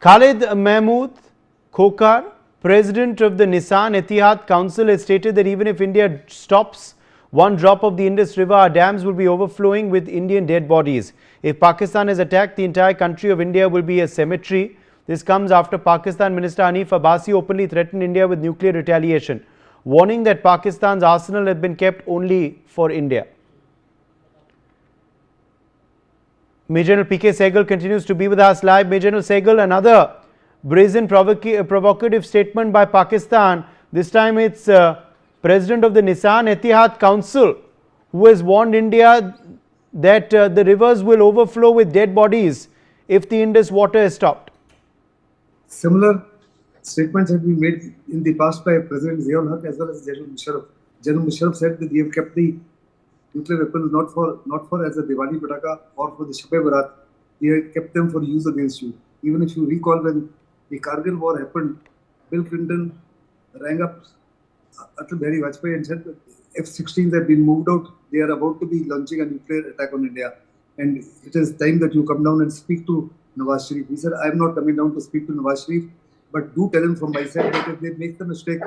Khalid Mahmood Khokar, president of the Nissan Etihad Council, has stated that even if India stops one drop of the Indus River, our dams will be overflowing with Indian dead bodies. If Pakistan is attacked, the entire country of India will be a cemetery. This comes after Pakistan Minister Hanif Abbasi openly threatened India with nuclear retaliation, warning that Pakistan's arsenal had been kept only for India. Major General P.K. Sehgal continues to be with us live. Major General Sehgal, another brazen provocative statement by Pakistan. This time it's President of the Nissan Etihad Council who has warned India that the rivers will overflow with dead bodies if the Indus water is stopped. Similar statements have been made in the past by President Ziaul Haq as well as General Musharraf. General Musharraf said that we have kept the nuclear weapons not for as a Diwali Pataka or for the Shab-e Barat. We have kept them for use against you. Even if you recall, when the Kargil war happened, Bill Clinton rang up Atal Bihari Vajpayee and said that F-16s have been moved out. They are about to be launching a nuclear attack on India. And it is time that you come down and speak to Nawaz Sharif. He said, I am not coming down to speak to Nawaz Sharif, but do tell him from my side that if they make the mistake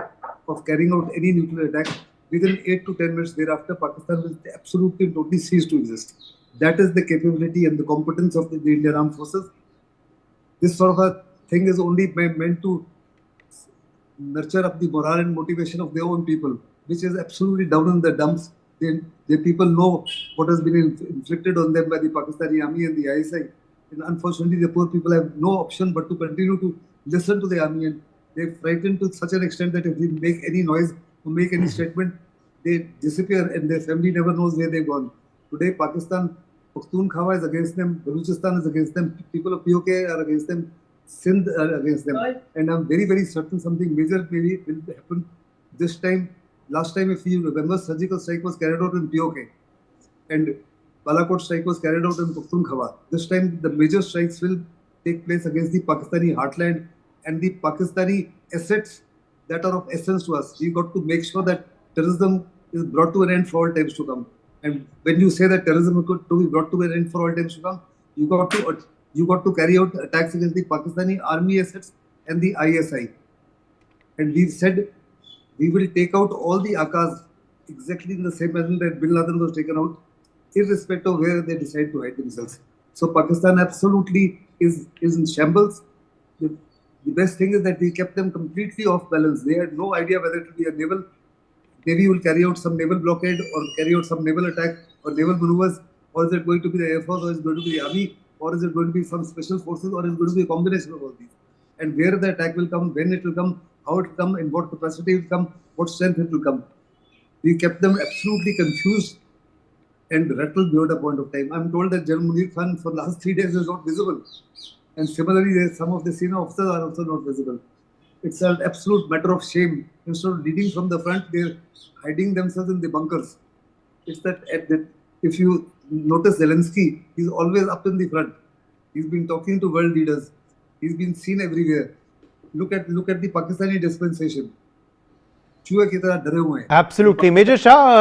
of carrying out any nuclear attack, within 8 to 10 minutes thereafter, Pakistan will absolutely totally cease to exist. That is the capability and the competence of the Indian Armed Forces. This sort of a thing is only meant to nurture up the morale and motivation of their own people, which is absolutely down in the dumps. The people know what has been inflicted on them by the Pakistani army and the ISI. And unfortunately, the poor people have no option but to continue to listen to the army. And they're frightened to such an extent that if they make any noise or make any statement, they disappear and their family never knows where they've gone. Today, Pakistan, Pakhtunkhwa is against them, Balochistan is against them, people of POK are against them, Sindh are against them. And I'm very, very certain something major maybe will happen this time. Last time, if you remember, surgical strike was carried out in POK and Balakot strike was carried out in Pakhtunkhwa. This time, the major strikes will take place against the Pakistani heartland and the Pakistani assets that are of essence to us. We've got to make sure that terrorism is brought to an end for all times to come. And when you say that terrorism is to be brought to an end for all times to come, you got to carry out attacks against the Pakistani army assets and the ISI. And we've said we will take out all the Akas exactly in the same manner that Bin Laden was taken out, irrespective of where they decide to hide themselves. So Pakistan absolutely is in shambles. The best thing is that we kept them completely off balance. They had no idea whether it will be a naval. Navy will carry out some naval blockade or carry out some naval attack or naval maneuvers, or is it going to be the Air Force, or is it going to be the Army, or is it going to be some special forces, or is it going to be a combination of all these? And where the attack will come, when it will come, how it will come, in what capacity it will come, what strength it will come. We kept them absolutely confused and rattled beyond a point of time. I'm told that General Munir Khan for the last 3 days is not visible. And similarly, some of the senior officers are also not visible. It's an absolute matter of shame. Instead of leading from the front, they're hiding themselves in the bunkers. It's that if you notice Zelensky, he's always up in the front. He's been talking to world leaders. He's been seen everywhere. Look at the Pakistani dispensation. Absolutely. Major Shah.